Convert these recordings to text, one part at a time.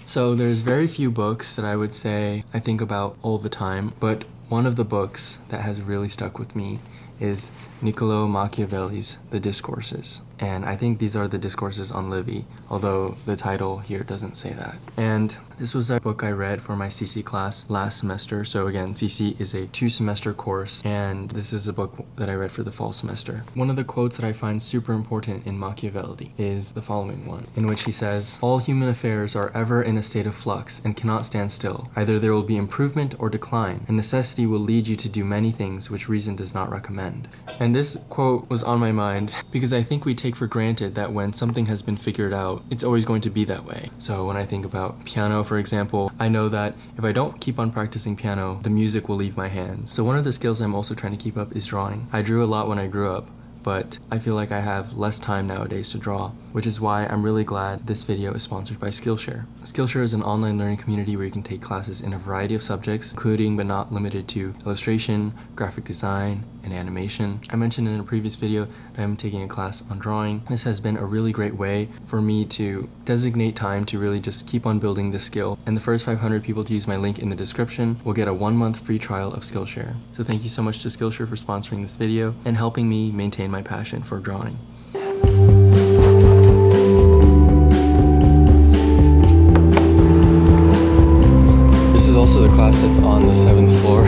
So there's very few books that I would say I think about all the time, but one of the books that has really stuck with me is Niccolo Machiavelli's The Discourses. And I think these are the discourses on Livy, although the title here doesn't say that. And this was a book I read for my CC class last semester. So again, CC is a 2-semester course, and this is a book that I read for the fall semester. One of the quotes that I find super important in Machiavelli is the following one, in which he says, "All human affairs are ever in a state of flux and cannot stand still. Either there will be improvement or decline, and necessity will lead you to do many things which reason does not recommend." And this quote was on my mind because I think we take for granted that when something has been figured out, it's always going to be that way. So when I think about piano, for example, I know that if I don't keep on practicing piano, the music will leave my hands. So one of the skills I'm also trying to keep up is drawing. I drew a lot when I grew up, but I feel like I have less time nowadays to draw, which is why I'm really glad this video is sponsored by Skillshare. Skillshare is an online learning community where you can take classes in a variety of subjects, including but not limited to illustration, graphic design, and animation. I mentioned in a previous video that I'm taking a class on drawing. This has been a really great way for me to designate time to really just keep on building this skill. And the first 500 people to use my link in the description will get a 1-month free trial of Skillshare. So thank you so much to Skillshare for sponsoring this video and helping me maintain my passion for drawing. This is also the class that's on the 7th floor.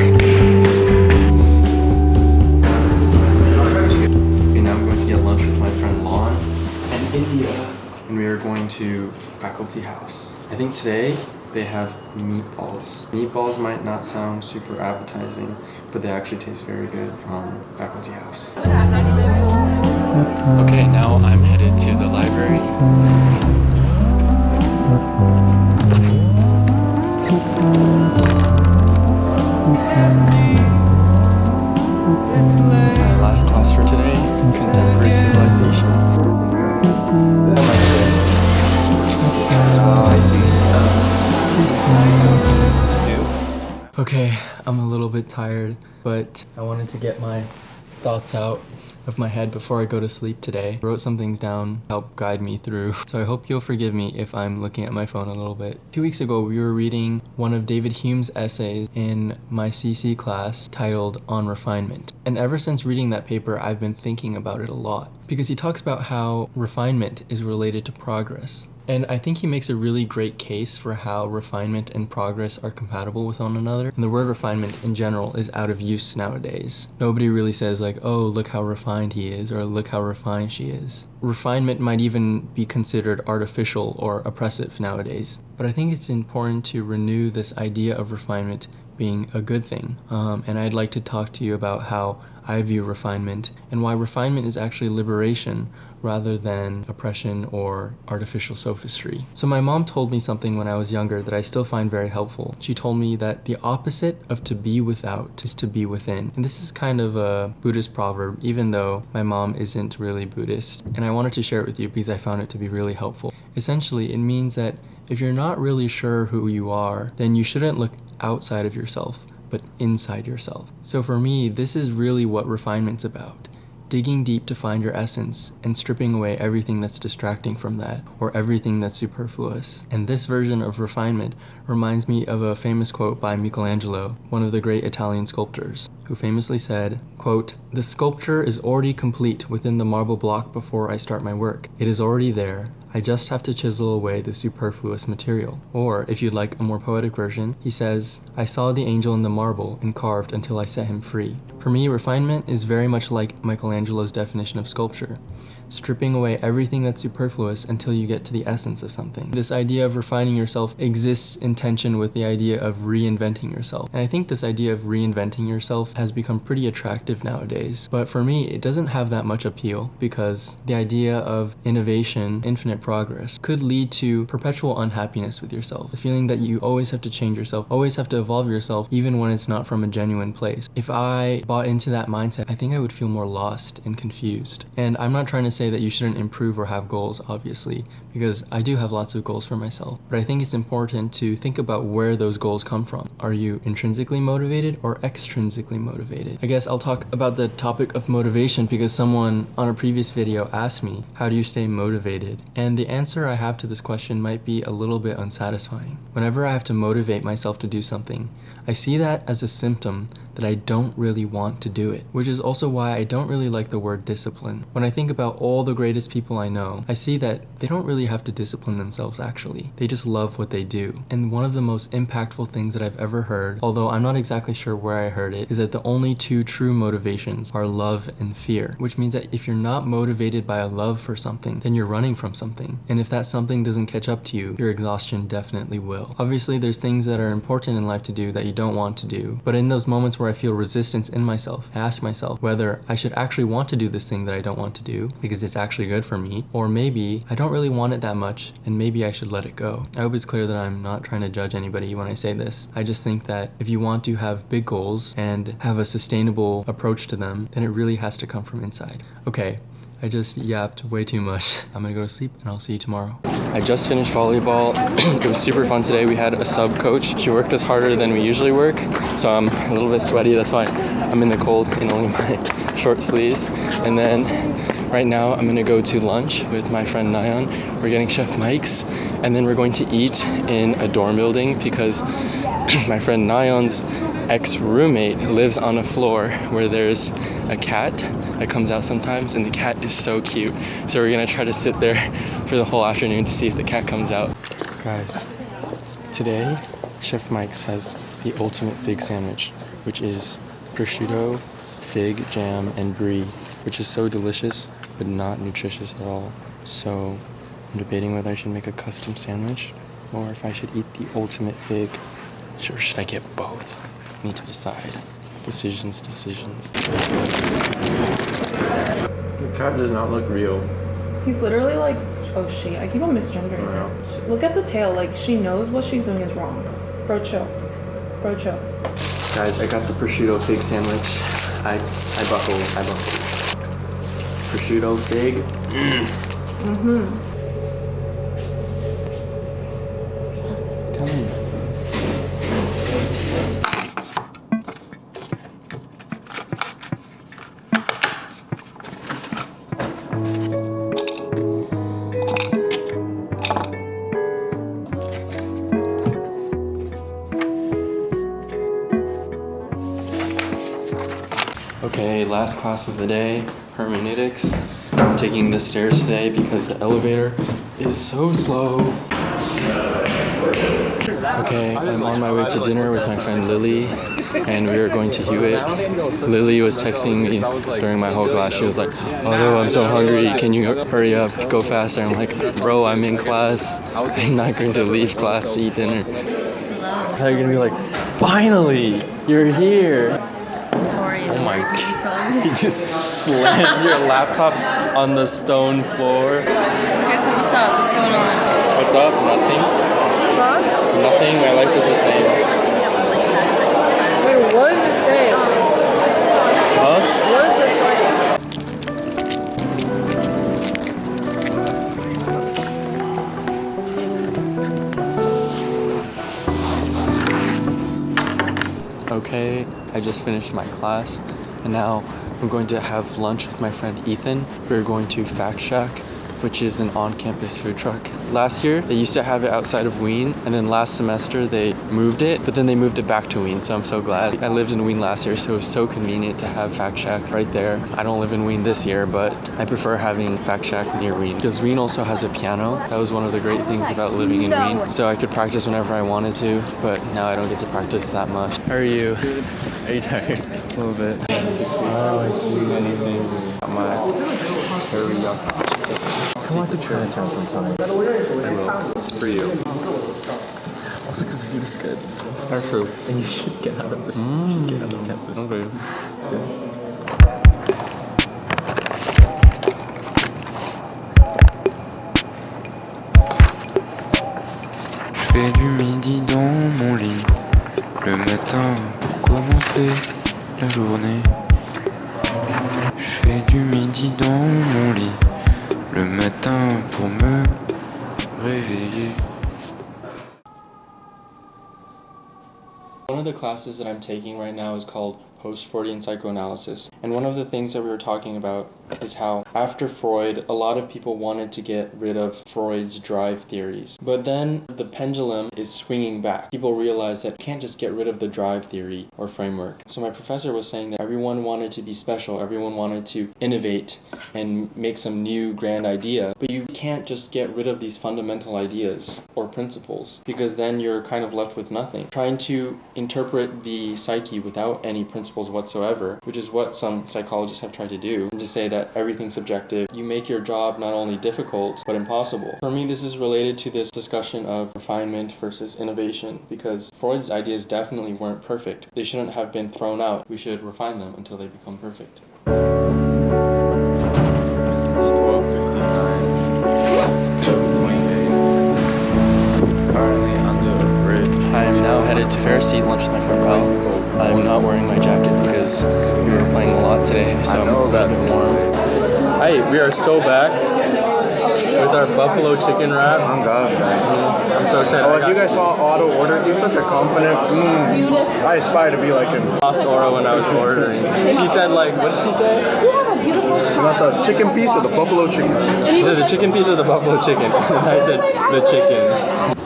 Okay, now I'm going to get lunch with my friend Lon and India, and we are going to Faculty House. I think today they have meatballs. Meatballs might not sound super appetizing, but they actually taste very good from Faculty House. Okay, now I'm headed to the library. My last class for today, Contemporary Civilizations. Okay, I'm a little bit tired, but I wanted to get my thoughts out of my head before I go to sleep today. I wrote some things down, help guide me through, so I hope you'll forgive me if I'm looking at my phone a little bit. 2 weeks ago, we were reading one of David Hume's essays in my CC class titled On Refinement. And ever since reading that paper, I've been thinking about it a lot, because he talks about how refinement is related to progress. And I think he makes a really great case for how refinement and progress are compatible with one another. And the word refinement in general is out of use nowadays. Nobody really says like, oh, look how refined he is, or look how refined she is. Refinement might even be considered artificial or oppressive nowadays. But I think it's important to renew this idea of refinement being a good thing. And I'd like to talk to you about how I view refinement and why refinement is actually liberation rather than oppression or artificial sophistry. So my mom told me something when I was younger that I still find very helpful. She told me that the opposite of to be without is to be within. And this is kind of a Buddhist proverb, even though my mom isn't really Buddhist. And I wanted to share it with you because I found it to be really helpful. Essentially, it means that if you're not really sure who you are, then you shouldn't look outside of yourself, but inside yourself. So for me, this is really what refinement's about. Digging deep to find your essence and stripping away everything that's distracting from that or everything that's superfluous. And this version of refinement reminds me of a famous quote by Michelangelo, one of the great Italian sculptors, who famously said, quote, "The sculpture is already complete within the marble block before I start my work. It is already there. I just have to chisel away the superfluous material." Or, if you'd like a more poetic version, he says, "I saw the angel in the marble and carved until I set him free." For me, refinement is very much like Michelangelo's definition of sculpture. Stripping away everything that's superfluous until you get to the essence of something. This idea of refining yourself exists in tension with the idea of reinventing yourself. And I think this idea of reinventing yourself has become pretty attractive nowadays. But for me, it doesn't have that much appeal because the idea of innovation, infinite progress, could lead to perpetual unhappiness with yourself. The feeling that you always have to change yourself, always have to evolve yourself, even when it's not from a genuine place. If I bought into that mindset, I think I would feel more lost and confused. And I'm not trying to say say that you shouldn't improve or have goals, obviously, because I do have lots of goals for myself. But I think it's important to think about where those goals come from. Are you intrinsically motivated or extrinsically motivated? I guess I'll talk about the topic of motivation because someone on a previous video asked me, how do you stay motivated? And the answer I have to this question might be a little bit unsatisfying. Whenever I have to motivate myself to do something, I see that as a symptom that I don't really want to do it, which is also why I don't really like the word discipline. When I think about all the greatest people I know, I see that they don't really have to discipline themselves actually. They just love what they do. And one of the most impactful things that I've ever heard, although I'm not exactly sure where I heard it, is that the only two true motivations are love and fear, which means that if you're not motivated by a love for something, then you're running from something. And if that something doesn't catch up to you, your exhaustion definitely will. Obviously, there's things that are important in life to do that you don't want to do, but in those moments where I feel resistance in myself, I ask myself whether I should actually want to do this thing that I don't want to do because it's actually good for me, or maybe I don't really want it that much and maybe I should let it go. I hope it's clear that I'm not trying to judge anybody when I say this. I just think that if you want to have big goals and have a sustainable approach to them, then it really has to come from inside. Okay, I just yapped way too much. I'm gonna go to sleep and I'll see you tomorrow. I just finished volleyball. It was super fun today. We had a sub coach. She worked us harder than we usually work, so I'm a little bit sweaty. That's why I'm in the cold in only my short sleeves. And then right now I'm gonna go to lunch with my friend Nayan. We're getting Chef Mike's, and then we're going to eat in a dorm building because my friend Nayan's ex-roommate lives on a floor where there's a cat that comes out sometimes, and the cat is so cute. So we're gonna try to sit there for the whole afternoon to see if the cat comes out. Guys, today Chef Mike's has the ultimate fig sandwich, which is prosciutto, fig, jam, and brie, which is so delicious but not nutritious at all. So I'm debating whether I should make a custom sandwich or if I should eat the ultimate fig. Or should I get both? I need to decide. Decisions. The cat does not look real. He's literally like, oh she, I keep on misgendering her. Look at the tail, like she knows what she's doing is wrong. Bro, chill. Guys, I got the prosciutto fig sandwich. I buckled. Prosciutto fig. It's coming. Okay, last class of the day, hermeneutics. I'm taking the stairs today because the elevator is so slow. Okay, I'm on my way to dinner with my friend Lily, and we are going to Hewitt. Lily was texting me during my whole class. She was like, oh no, I'm so hungry, can you hurry up, go faster? I'm like, bro, I'm in class. I'm not going to leave class to eat dinner. How are you gonna be like, finally, you're here? Oh my god, you just slammed your laptop on the stone floor. Okay, so what's up? What's going on? What's up? Nothing. Huh? Nothing, my life is the same. Wait, what does it say? Huh? What does it say? Okay, I just finished my class, and now I'm going to have lunch with my friend Ethan. We're going to Fact Shack, which is an on-campus food truck. Last year, they used to have it outside of Wien, and then last semester they moved it, but then they moved it back to Wien, so I'm so glad. I lived in Wien last year, so it was so convenient to have Fact Shack right there. I don't live in Wien this year, but I prefer having Fact Shack near Wien, because Wien also has a piano. That was one of the great things about living in Wien, so I could practice whenever I wanted to, but now I don't get to practice that much. How are you? Are you tired? A little bit. Oh, I see. Anything. My teriyaki. Come on to Chinatown sometime. I will. For you. Also because the food is good. Or true. And you should get out of this. You should get out of campus. Okay. It's good. Je fais du midi dans mon lit le matin pour commencer la journée. Je fais du midi dans mon lit le matin pour me réveiller. One of the classes that I'm taking right now is called Post-Freudian Psychoanalysis. And one of the things that we were talking about is how after Freud, a lot of people wanted to get rid of Freud's drive theories. But then the pendulum is swinging back. People realize that you can't just get rid of the drive theory or framework. So my professor was saying that everyone wanted to be special, everyone wanted to innovate and make some new grand idea. But you can't just get rid of these fundamental ideas or principles, because then you're kind of left with nothing. Trying to interpret the psyche without any principles whatsoever, which is what some psychologists have tried to do, and to say that everything's subjective, you make your job not only difficult, but impossible. For me, this is related to this discussion of refinement versus innovation, because Freud's ideas definitely weren't perfect. They shouldn't have been thrown out. We should refine them until they become perfect. I am now headed to Ferris to eat lunch with my friend Pal. I'm not wearing my jacket because we were playing a lot today, so I'm a little bit warm. Hi, we are so back with our buffalo chicken wrap. I'm God, guys. I'm so excited. Oh, if you guys saw Otto order, he's such a confident. I aspire to be like him. Lost Aura when I was ordering. She said, like, what did she say? You want the chicken piece or the buffalo chicken? She said the chicken piece or the buffalo chicken. And I said the chicken.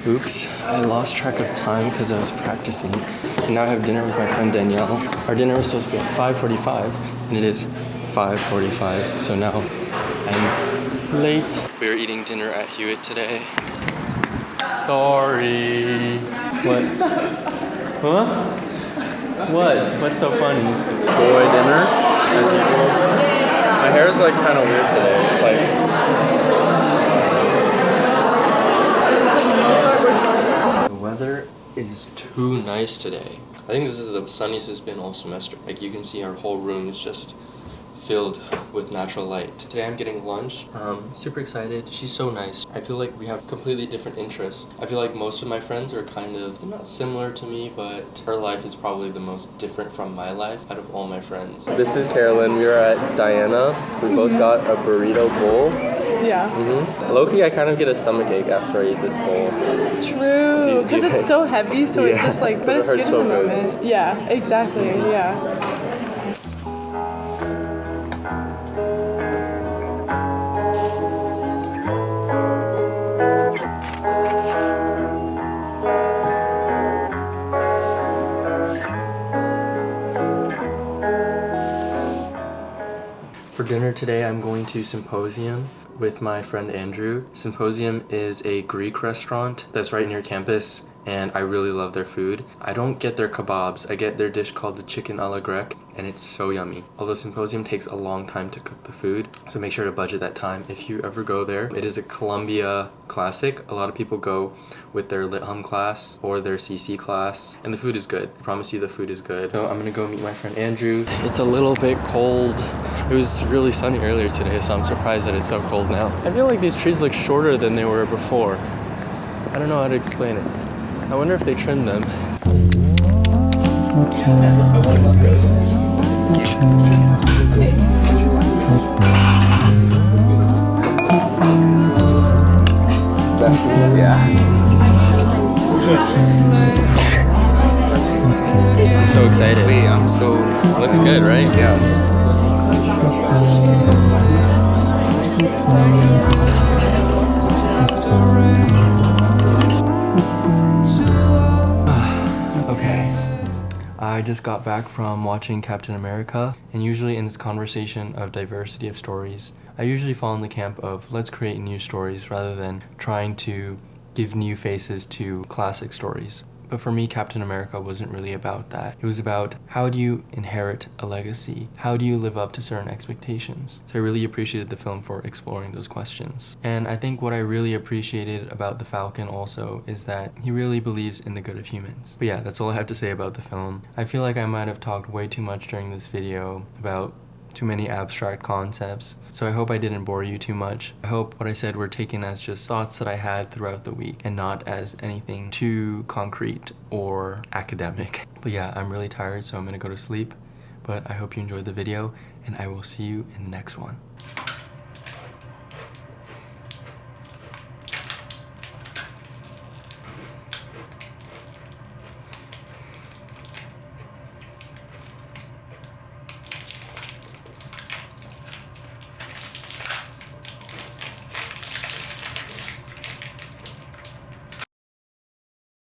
Oops, I lost track of time because I was practicing. And now I have dinner with my friend Danielle. Our dinner was supposed to be at 5:45, and it is 5:45, so now I'm late. We are eating dinner at Hewitt today. Sorry. What? Huh? What? What's so funny? Boy dinner, as usual. My hair is like kind of weird today. It's like... The weather is too nice today. I think this is the sunniest it's been all semester. Like, you can see our whole room is just filled with natural light. Today I'm getting lunch. Super excited. She's so nice. I feel like we have completely different interests. I feel like most of my friends are kind of not similar to me, but her life is probably the most different from my life out of all my friends. This is Carolyn. We are at Diana. We both got a burrito bowl. Yeah. Low-key, I kind of get a stomachache after I eat this bowl. True, because it's so heavy, so Yeah. it's just like, but It it's good hurts in so the good. moment. Yeah, exactly, yeah. For dinner today, I'm going to Symposium with my friend Andrew. Symposium is a Greek restaurant that's right near campus, and I really love their food. I don't get their kebabs. I get their dish called the chicken a la grecque, and it's so yummy. Although Symposium takes a long time to cook the food, so make sure to budget that time if you ever go there. It is a Columbia classic. A lot of people go with their Lit Hum class or their CC class, and the food is good. I promise you the food is good. So I'm gonna go meet my friend Andrew. It's a little bit cold. It was really sunny earlier today, so I'm surprised that it's so cold now. I feel like these trees look shorter than they were before. I don't know how to explain it. I wonder if they trimmed them. Yeah. I'm so excited. Wait, I'm so... Looks good, right? Yeah. Okay. I just got back from watching Captain America, and usually in this conversation of diversity of stories, I usually fall in the camp of let's create new stories rather than trying to give new faces to classic stories. But for me, Captain America wasn't really about that. It was about how do you inherit a legacy? How do you live up to certain expectations? So I really appreciated the film for exploring those questions. And I think what I really appreciated about the Falcon also is that he really believes in the good of humans. But yeah, that's all I have to say about the film. I feel like I might have talked way too much during this video about too many abstract concepts. So I hope I didn't bore you too much. I hope what I said were taken as just thoughts that I had throughout the week and not as anything too concrete or academic. But yeah, I'm really tired, so I'm gonna go to sleep. But I hope you enjoyed the video, and I will see you in the next one.